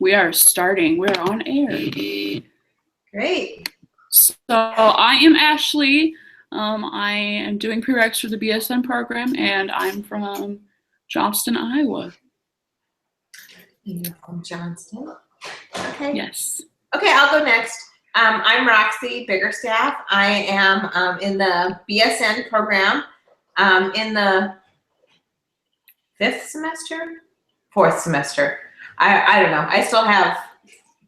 We are starting. We're on air. Great. So I am Ashley. I am doing prereqs for the BSN program, and I'm from Johnston, Iowa. You're from Johnston? Okay. Yes. Okay, I'll go next. I'm Roxy Biggerstaff. I am in the BSN program in the fourth semester. I don't know. I still have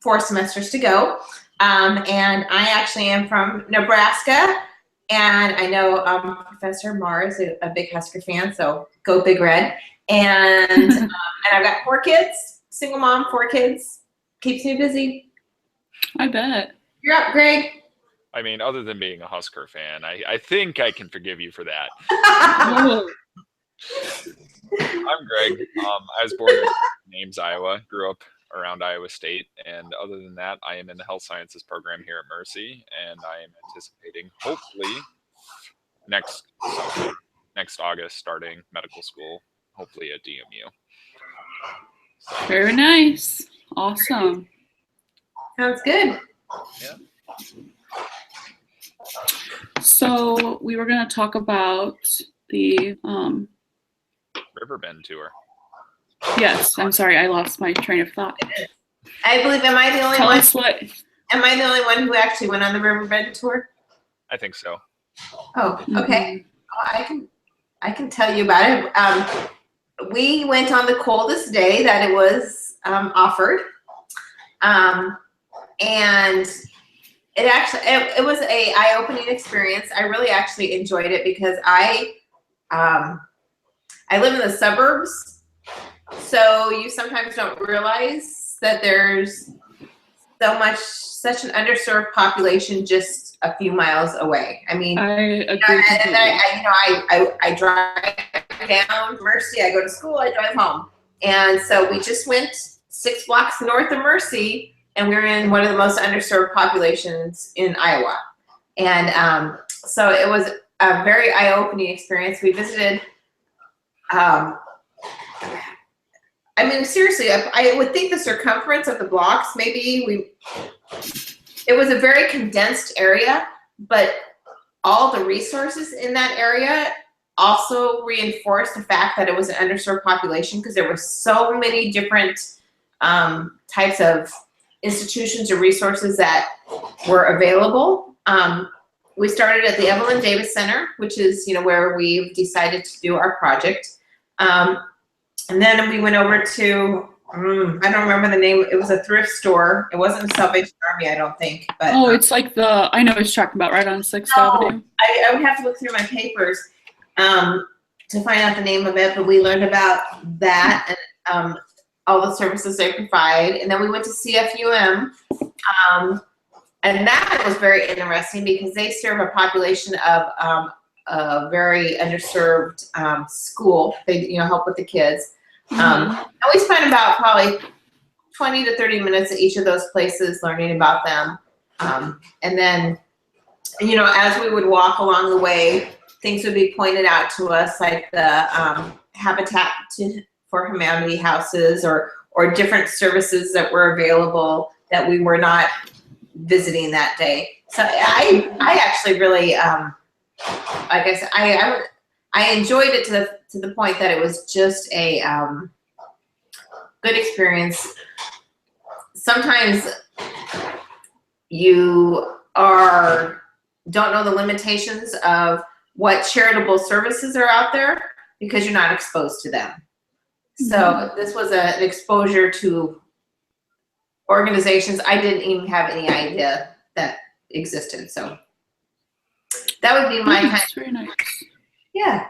4 semesters to go. And I actually am from Nebraska. And I know Professor Marr is a big Husker fan, so go Big Red. And I've got 4 kids, single mom, 4 kids. Keeps me busy. I bet. You're up, Greg. I mean, other than being a Husker fan, I think I can forgive you for that. I'm Greg. I was born in Ames, Iowa, grew up around Iowa State, and other than that, I am in the health sciences program here at Mercy, and I am anticipating, hopefully, next August, starting medical school, hopefully at DMU. So. Very nice. Awesome. Sounds good. Yeah. So we were going to talk about the Riverbend tour. Yes, I'm sorry, I lost my train of thought. I believe, am I the only Tell one? us what. Am I the only one who actually went on the Riverbend tour? I think so. Oh, okay. I can tell you about it. We went on the coldest day that it was offered, and it was a eye-opening experience. I really actually enjoyed it because I live in the suburbs. So you sometimes don't realize that there's such an underserved population just a few miles away. I mean, I agree. I drive down Mercy, I go to school, I drive home. And so we just went 6 blocks north of Mercy, and we were in one of the most underserved populations in Iowa. And so it was a very eye-opening experience. We visited, I mean, seriously, I would think the circumference of the blocks, it was a very condensed area, but all the resources in that area also reinforced the fact that it was an underserved population because there were so many different types of institutions or resources that were available. We started at the Evelyn Davis Center, which is, where we've decided to do our project. And then we went over to, I don't remember the name. It was a thrift store. It wasn't the Salvation Army, I don't think. But it's like I know what you're talking about, right on 6th Avenue. I would have to look through my papers to find out the name of it, but we learned about that and all the services they provide. And then we went to CFUM, and that was very interesting because they serve a population of a very underserved school. They help with the kids. And we spent about probably 20 to 30 minutes at each of those places learning about them. And then, as we would walk along the way, things would be pointed out to us, like the Habitat for Humanity houses or different services that were available that we were not visiting that day. So I actually really, like I said, I enjoyed it to the point that it was just a good experience. Sometimes you don't know the limitations of what charitable services are out there because you're not exposed to them. So this was an exposure to organizations I didn't even have any idea that existed. So that would be my kind. That's very nice. Yeah.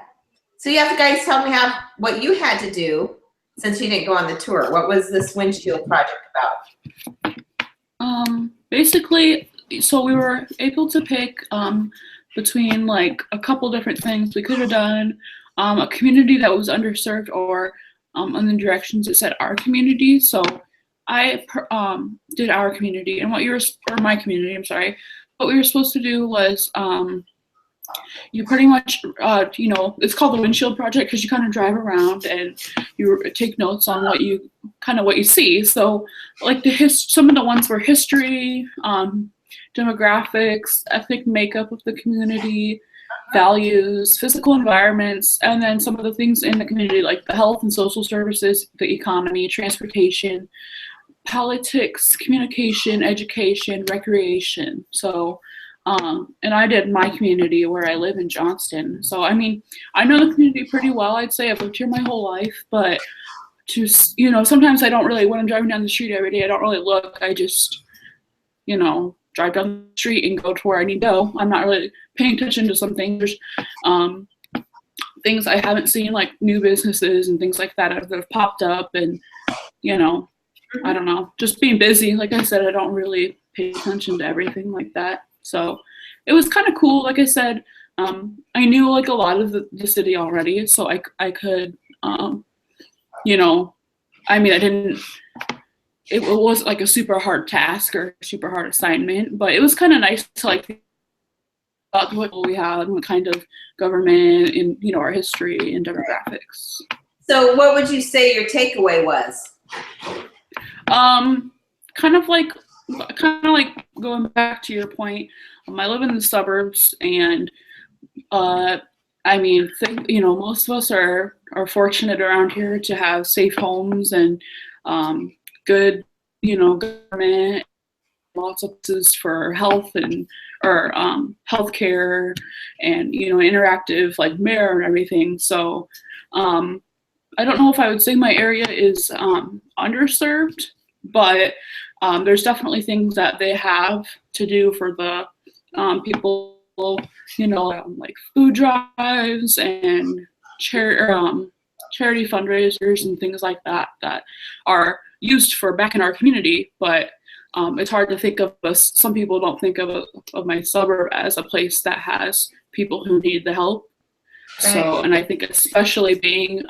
So you have to guys tell me what you had to do since you didn't go on the tour. What was this Windshield project about? Basically, so we were able to pick between like a couple different things. We could have done a community that was underserved, or on the directions it said our community. So I did our community, and my community, I'm sorry. What we were supposed to do was you pretty much, it's called the Windshield Project because you kind of drive around and you take notes on what you see. So, like some of the ones were history, demographics, ethnic makeup of the community, values, physical environments, and then some of the things in the community like the health and social services, the economy, transportation, politics, communication, education, recreation. So, and I did my community where I live in Johnston. So, I mean, I know the community pretty well. I'd say I've lived here my whole life, but sometimes I don't really, when I'm driving down the street every day, I don't really look. I just, drive down the street and go to where I need to go. I'm not really paying attention to some things. There's things I haven't seen, like new businesses and things like that have popped up, and I don't know, just being busy. Like I said, I don't really pay attention to everything like that. So it was kind of cool. Like I said, I knew like a lot of the city already, so I could, it wasn't like a super hard task or super hard assignment, but it was kind of nice to like about what we had and what kind of government and our history and demographics. So what would you say your takeaway was? Kind of like going back to your point. I live in the suburbs, and most of us are fortunate around here to have safe homes and good government, lots of places for health or healthcare, and interactive like mayor and everything. So I don't know if I would say my area is underserved, but there's definitely things that they have to do for the people, like food drives and charity fundraisers and things like that are used for back in our community. But it's hard to think of us. Some people don't think of my suburb as a place that has people who need the help. Right. So, and I think especially being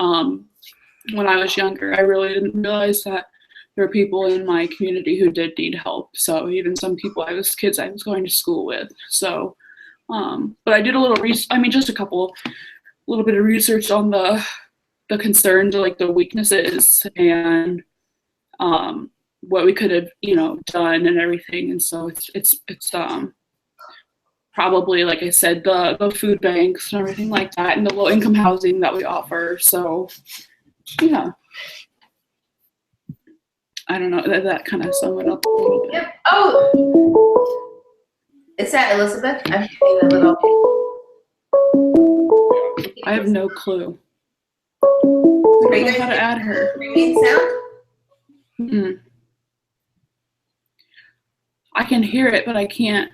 when I was younger, I really didn't realize that there were people in my community who did need help. So even some people kids I was going to school with. So, but I did a little just a little bit of research on the concerns, like the weaknesses and what we could have, done and everything. And so it's probably, like I said, the food banks and everything like that, and the low income housing that we offer. So, yeah. I don't know, that kind of sum it up a little bit. Yep. Oh, is that Elizabeth? I'm getting a little. I have no clue. I don't know how to add her. Ringing sound? Mm-mm. I can hear it, but I can't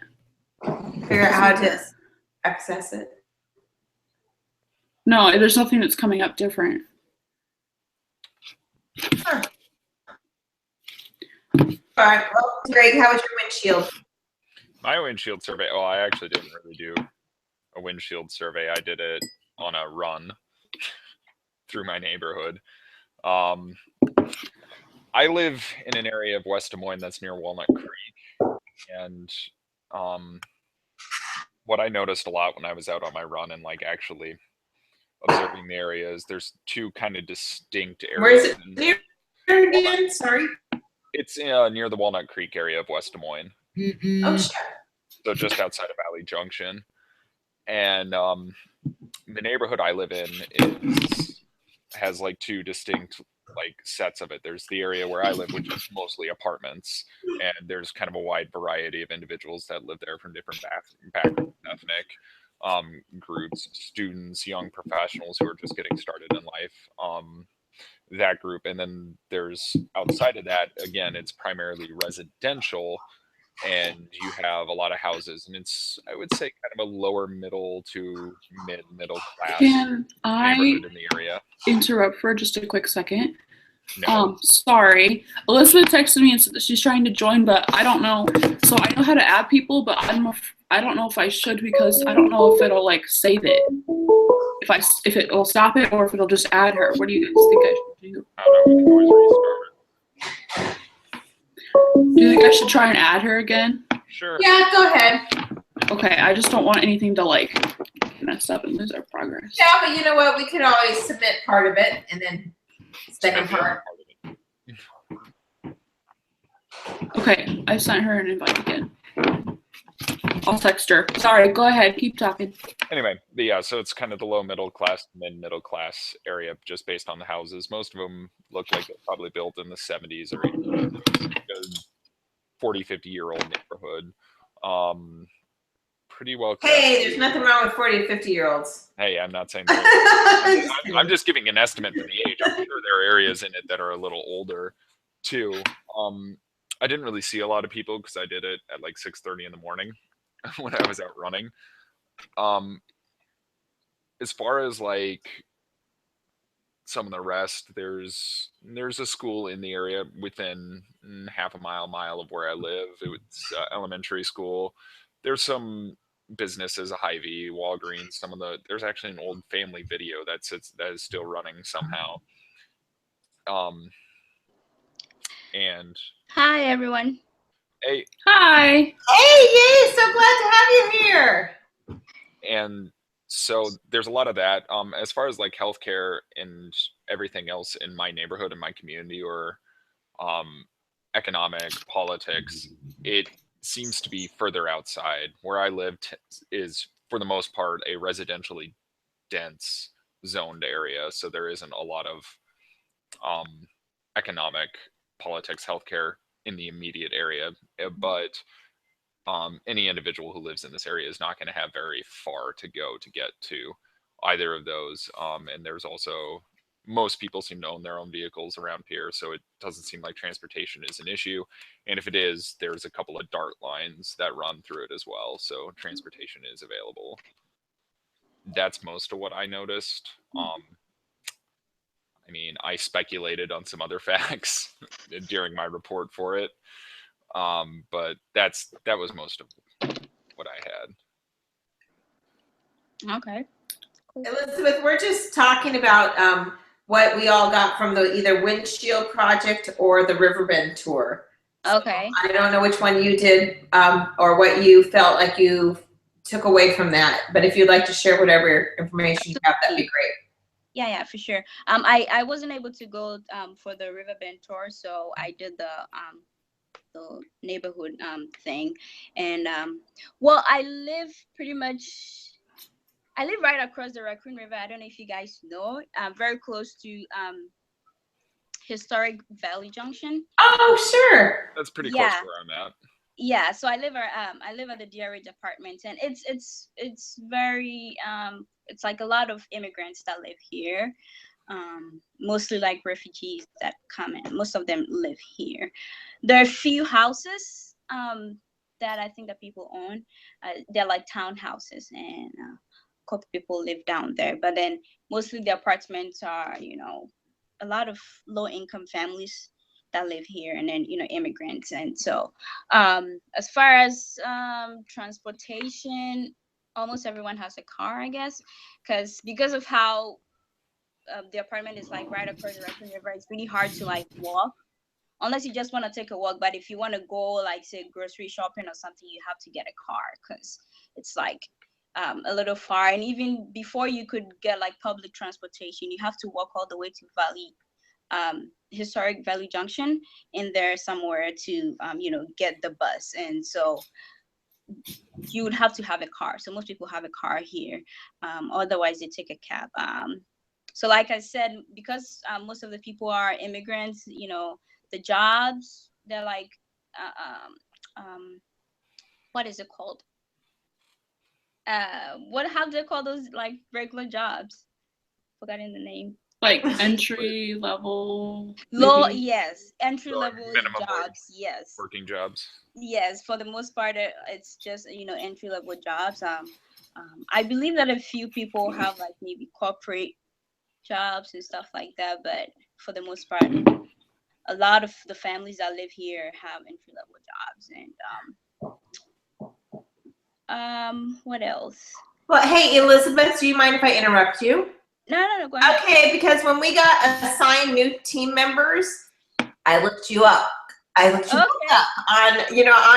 figure out how to access it. No, there's nothing that's coming up different. Huh. All right. Well, Greg, how was your windshield? My windshield survey. Well, I actually didn't really do a windshield survey. I did it on a run through my neighborhood. I live in an area of West Des Moines that's near Walnut Creek, and what I noticed a lot when I was out on my run and like actually observing the area is there's two kind of distinct areas. Where is it near again? Sorry. It's near the Walnut Creek area of West Des Moines. Mm-hmm. Oh, sure. So just outside of Valley Junction. And the neighborhood I live in has like two distinct like sets of it. There's the area where I live, which is mostly apartments, and there's kind of a wide variety of individuals that live there from different backgrounds, ethnic groups, students, young professionals who are just getting started in life. That group, and then there's outside of that, again, it's primarily residential, and you have a lot of houses, and it's, I would say, kind of a lower middle to middle class Can neighborhood in the area. Interrupt for just a quick second? No. Sorry. Elizabeth texted me and said that she's trying to join, but I don't know. So I know how to add people, but I don't know if I should, because I don't know if it'll like save it. If it will stop it, or if it'll just add her. What do you guys think I should do? I don't know. We can always restart it. Do you think I should try and add her again? Sure. Yeah, go ahead. Okay, I just don't want anything to like mess up and lose our progress. Yeah, but you know what? We could always submit part of it and then second part. Okay, I sent her an invite again. I'll text her. Sorry, go ahead. Keep talking. Anyway, but yeah, so it's kind of the low middle class, mid middle class area just based on the houses. Most of them look like they're probably built in the 70s or 80s. It's a 40, 50-year-old neighborhood. Pretty well kept. Hey, there's nothing wrong with 40 to 50-year-olds. Hey, I'm not saying that. I'm just giving an estimate for the age. I'm sure there are areas in it that are a little older too. I didn't really see a lot of people because I did it at like 6:30 in the morning when I was out running. As far as like some of the rest, there's a school in the area within half a mile of where I live. It's elementary school. There's some businesses, a Hy-Vee, Walgreens. There's actually an old family video that is still running somehow. And hi everyone. hey, Hi. Hey, yay! So glad to have you here. And so there's a lot of that. As far as like healthcare and everything else in my neighborhood and my community, or economic politics, it seems to be further outside. Where I live is, for the most part, a residentially dense zoned area, so there isn't a lot of economic politics, healthcare in the immediate area. But any individual who lives in this area is not going to have very far to go to get to either of those. And there's also, most people seem to own their own vehicles around here, so it doesn't seem like transportation is an issue. And if it is, there's a couple of DART lines that run through it as well, so transportation is available. That's most of what I noticed. I mean, I speculated on some other facts during my report for it, but that was most of what I had. Okay. Cool. Elizabeth, we're just talking about what we all got from the either Windshield project or the Riverbend tour. Okay. I don't know which one you did or what you felt like you took away from that, but if you'd like to share whatever information you have, that'd be great. Yeah, for sure. I wasn't able to go for the Riverbend tour, so I did the neighborhood thing. And well, I live right across the Raccoon River. I don't know if you guys know, very close to Historic Valley Junction. Oh, sure. That's pretty close to where I'm at. Yeah, so I live at the DRH apartment, and it's very it's like a lot of immigrants that live here, mostly like refugees that come in. Most of them live here. There are a few houses that I think that people own. They're like townhouses, and a couple people live down there. But then mostly the apartments are, a lot of low-income families that live here, and then immigrants. And so as far as transportation, almost everyone has a car, I guess, because of how the apartment is like right across the Raccoon River. It's really hard to like walk unless you just want to take a walk. But if you want to go like say grocery shopping or something, you have to get a car because it's like a little far. And even before you could get like public transportation, you have to walk all the way to Historic Valley Junction in there somewhere to get the bus. And so you would have to have a car. So most people have a car here. Otherwise they take a cab. So like I said, because most of the people are immigrants, the jobs, they're like what is it called? How do they call those like regular jobs? Forgotten the name. Like entry level. Low, maybe? yes. Entry level minimum jobs, yes. Working jobs. Yes, for the most part, it's just entry level jobs. I believe that a few people have like maybe corporate jobs and stuff like that, but for the most part, a lot of the families that live here have entry level jobs. And what else? Well, hey, Elizabeth, do you mind if I interrupt you? No, go ahead. Okay, because when we got assigned new team members, I looked you up. I looked you up on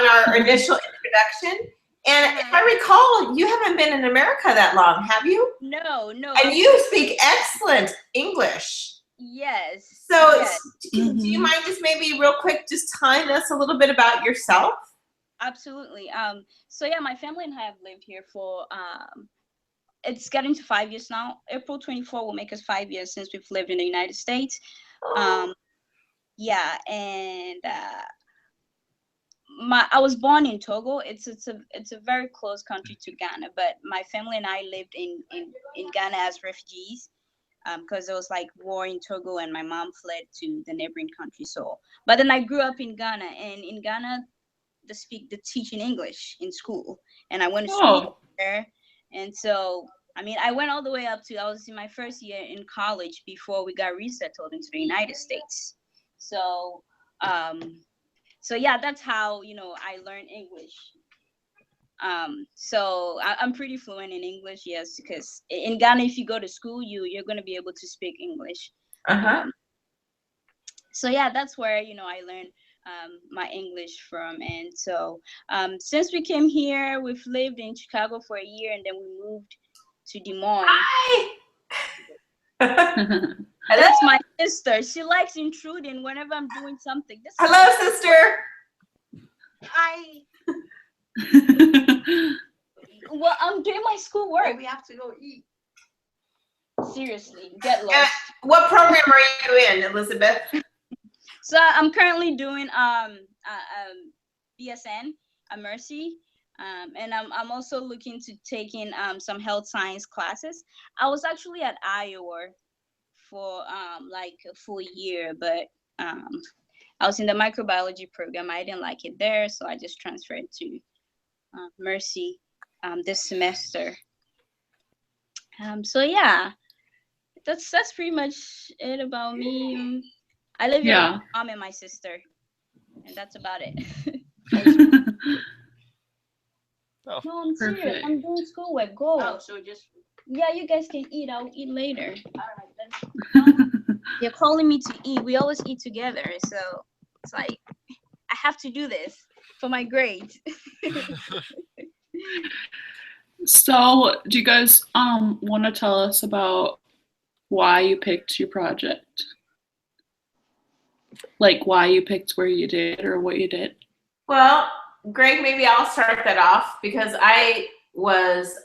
our initial introduction, And if I recall, you haven't been in America that long, have you? No. And you speak excellent English. Yes. So yes. do you mind just maybe real quick just telling us a little bit about yourself? Absolutely. So yeah, my family and I have lived here for it's getting to 5 years now. April 24 will make us 5 years since we've lived in the United States. Yeah, and I was born in Togo. It's a very close country to Ghana, but my family and I lived in Ghana as refugees because there was like war in Togo, and my mom fled to the neighboring country. So, but then I grew up in Ghana, and in Ghana they teach in English in school, and I went to school there, and so I mean I went all the way up to I was in my first year in college before we got resettled into the United States. So so yeah, that's how I learned English. So I'm pretty fluent in English, yes, because in Ghana, if you go to school, you're going to be able to speak English. So yeah, that's where I learned my English from. And so since we came here, we've lived in Chicago for a year, and then we moved to Des Moines. That's my sister. She likes intruding whenever I'm doing something. Hello, sister. Hi. Well, I'm doing my schoolwork. We have to go eat. Seriously, get lost. What program are you in, Elizabeth? So I'm currently doing BSN at Mercy, and I'm also looking to take in some health science classes. I was actually at Iowa for like a full year, but I was in the microbiology program. I didn't like it there, so I just transferred to Mercy this semester. So yeah, that's pretty much it about me. I live here with my mom and my sister, and that's about it. Oh, No, I'm serious. I'm doing schoolwork. Go. Oh, so just Yeah, you guys can eat. I'll eat later. All right then. You're calling me to eat. We always eat together, so it's like I have to do this for my grades. So, do you guys want to tell us about why you picked your project? Like why you picked where you did or what you did? Well, Greg, maybe I'll start that off because I was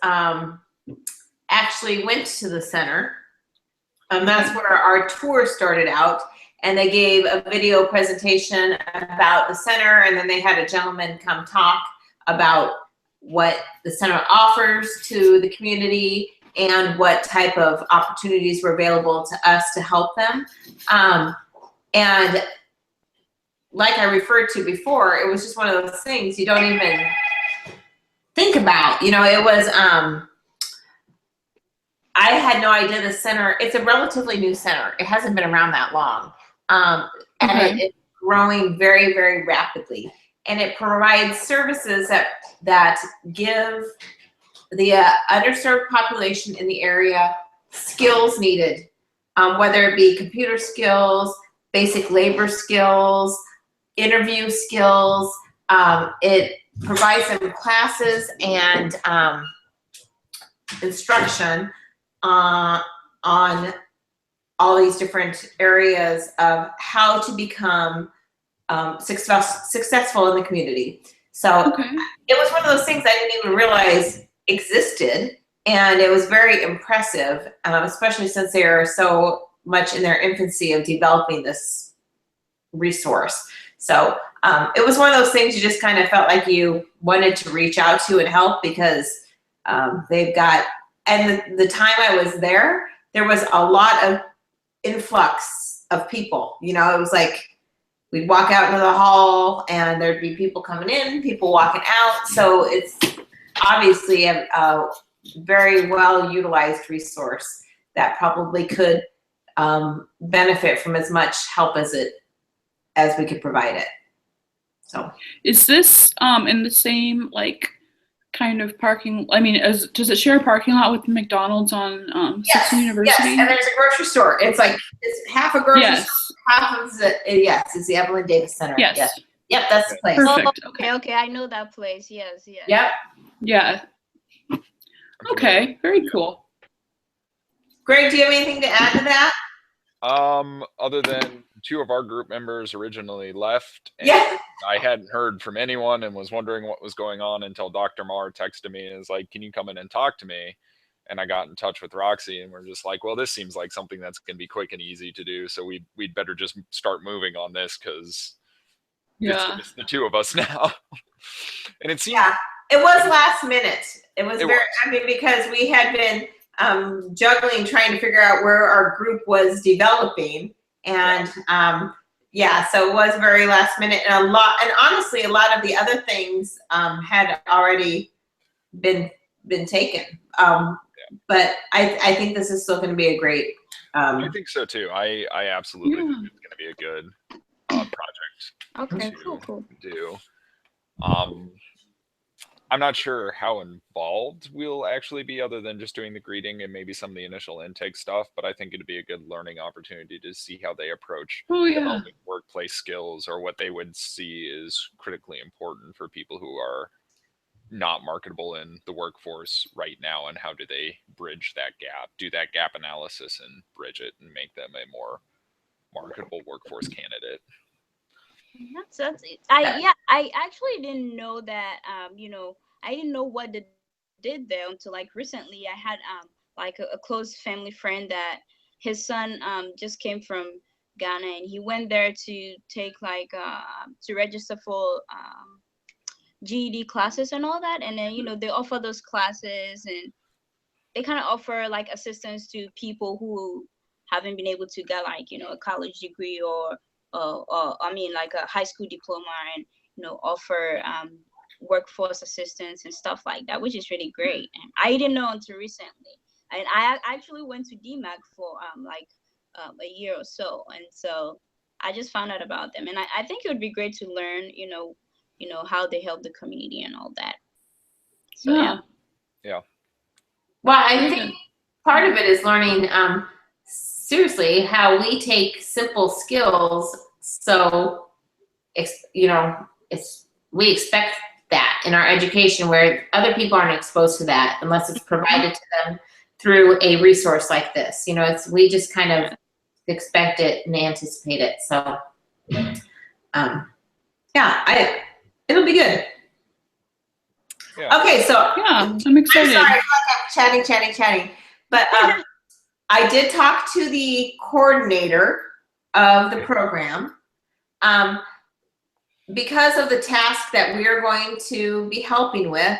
actually went to the center. That's where our tour started out, and they gave a video presentation about the center, and then they had a gentleman come talk about what the center offers to the community and what type of opportunities were available to us to help them. And like I referred to before, it was just one of those things you don't even think about. It was, I had no idea the center, it's a relatively new center. It hasn't been around that long. And it's growing very, very rapidly. And it provides services that give the underserved population in the area skills needed, whether it be computer skills, basic labor skills, interview skills. It provides them classes and instruction on all these different areas of how to become successful in the community. So it was one of those things I didn't even realize existed, and it was very impressive, especially since they are so much in their infancy of developing this resource. So it was one of those things you just kind of felt like you wanted to reach out to and help because they've got, and the time I was there was a lot of influx of people. It was like we'd walk out into the hall and there'd be people coming in, people walking out. So it's obviously a very well utilized resource that probably could benefit from as much help as we could provide it. So is this in the same like kind of parking? I mean, does it share a parking lot with McDonald's on 16 University? Yes, and there's a grocery store. It's like it's half a grocery store, half of it's the Evelyn Davis Center. Yes. Yep, that's the place. Perfect. Oh, Okay. okay, I know that place. Yes, yes. Yep. Yeah. I'm familiar. Okay. Very cool. Greg, do you have anything to add to that? Other than 2 of our group members originally left, and Yeah. I hadn't heard from anyone and was wondering what was going on until Dr. Marr texted me and was like, "Can you come in and talk to me?" And I got in touch with Roxy, and we're just like, "Well, this seems like something that's going to be quick and easy to do, so we'd better just start moving on this because Yeah. it's the 2 of us now." And it seems Yeah. It was last minute. It was It very, was. I mean, because we had been juggling, trying to figure out where our group was developing. And yeah, so it was very last minute, and honestly, a lot of the other things had already been taken. But I think this is still going to be a great. I think so too. I absolutely think it's going to be a good project Okay, to cool. do. I'm not sure how involved we'll actually be other than just doing the greeting and maybe some of the initial intake stuff, but I think it'd be a good learning opportunity to see how they approach developing workplace skills or what they would see is critically important for people who are not marketable in the workforce right now, and how do they bridge that gap, do that gap analysis and bridge it and make them a more marketable workforce candidate. That's it. I actually didn't know that. I didn't know what they did there until like recently. I had like a close family friend that his son just came from Ghana, and he went there to take like to register for GED classes and all that, and then they offer those classes, and they kind of offer like assistance to people who haven't been able to get like a college degree or I mean like a high school diploma, and offer workforce assistance and stuff like that, which is really great. And I didn't know until recently, and I actually went to DMAC for a year or so, and so I just found out about them, and I think it would be great to learn how they help the community and all that. So Yeah. Well, I think part of it is learning seriously how we take simple skills. So, we expect that in our education where other people aren't exposed to that unless it's provided to them through a resource like this. We just kind of expect it and anticipate it. So, it'll be good. Yeah. Okay, so I'm excited. I'm sorry, I'm chatting. But I did talk to the coordinator of the program. Because of the task that we are going to be helping with,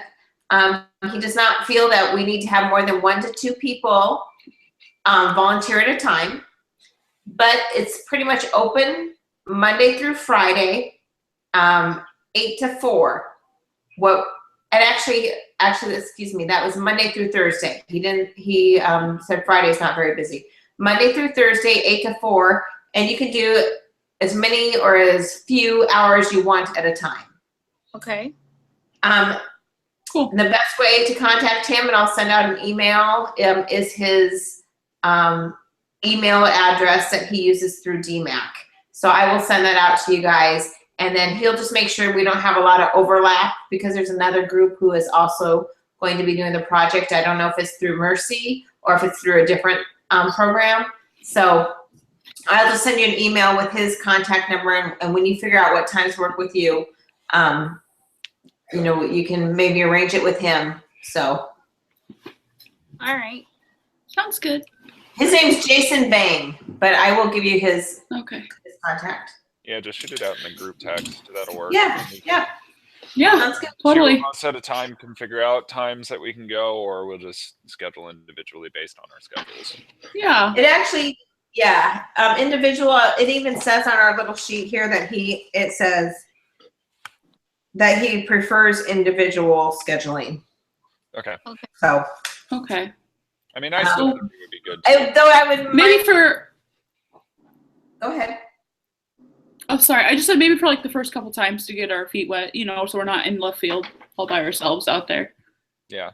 he does not feel that we need to have more than 1 to 2 people volunteer at a time. But it's pretty much open Monday through Friday, 8 to 4. And actually, excuse me, that was Monday through Thursday. He said Friday's not very busy. Monday through Thursday, 8 to 4, and you can do as many or as few hours you want at a time. Okay. Cool. The best way to contact him, and I'll send out an email, is his email address that he uses through DMAC. So I will send that out to you guys. And then he'll just make sure we don't have a lot of overlap because there's another group who is also going to be doing the project. I don't know if it's through Mercy or if it's through a different program. So I'll just send you an email with his contact number, and when you figure out what times work with you, you can maybe arrange it with him. So. All right. Sounds good. His name's Jason Bang, but I will give you his contact. Yeah, just shoot it out in the group text. That'll work. Yeah. Sounds good. Totally. Two of us at a time can figure out times that we can go, or we'll just schedule individually based on our schedules. Yeah. It actually, individual. It even says on our little sheet here that it says that he prefers individual scheduling. Okay. So. Okay. I mean, I still think it would be good. Though I would maybe for. Go ahead. Oh, sorry. I just said maybe for like the first couple times to get our feet wet, so we're not in left field all by ourselves out there. Yeah.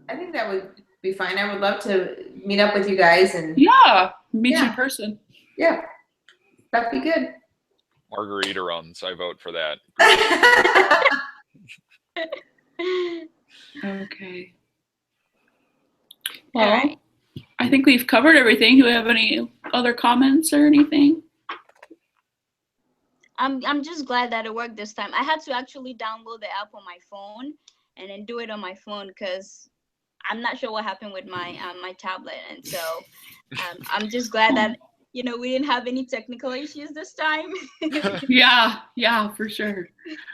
I think that would be fine. I would love to meet up with you guys and meet you in person. Yeah, that'd be good. Margarita runs. I vote for that. Okay. All Well, right. I think we've covered everything. Do we have any other comments or anything? I'm just glad that it worked this time. I had to actually download the app on my phone and then do it on my phone because I'm not sure what happened with my my tablet, and so I'm just glad that we didn't have any technical issues this time. Yeah, for sure.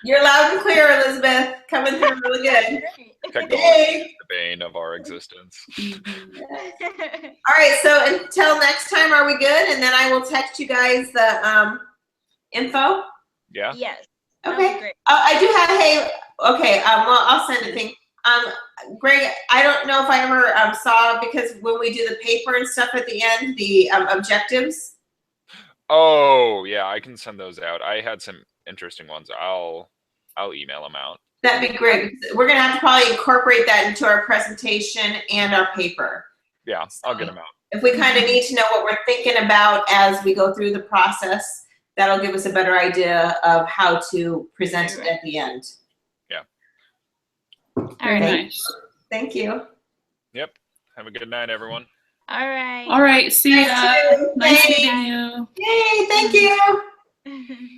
You're loud and clear, Elizabeth. Coming through really good. Technology Yay. is the bane of our existence. All right, so until next time, are we good? And then I will text you guys the info. Yeah. Yes. That'd be Okay. great. I do have. Hey. Okay. Well, I'll send a thing. Greg, I don't know if I ever saw, because when we do the paper and stuff at the end, the objectives. Oh, yeah, I can send those out. I had some interesting ones. I'll email them out. That'd be great. We're gonna have to probably incorporate that into our presentation and our paper. Yeah, I'll get them out. If we kind of need to know what we're thinking about as we go through the process, that'll give us a better idea of how to present it at the end. Yeah. Very Okay. nice. Thank you. Yep. Have a good night, everyone. All right. All right, see ya. Thank you. Nice Thanks. meeting you. Yay, thank you.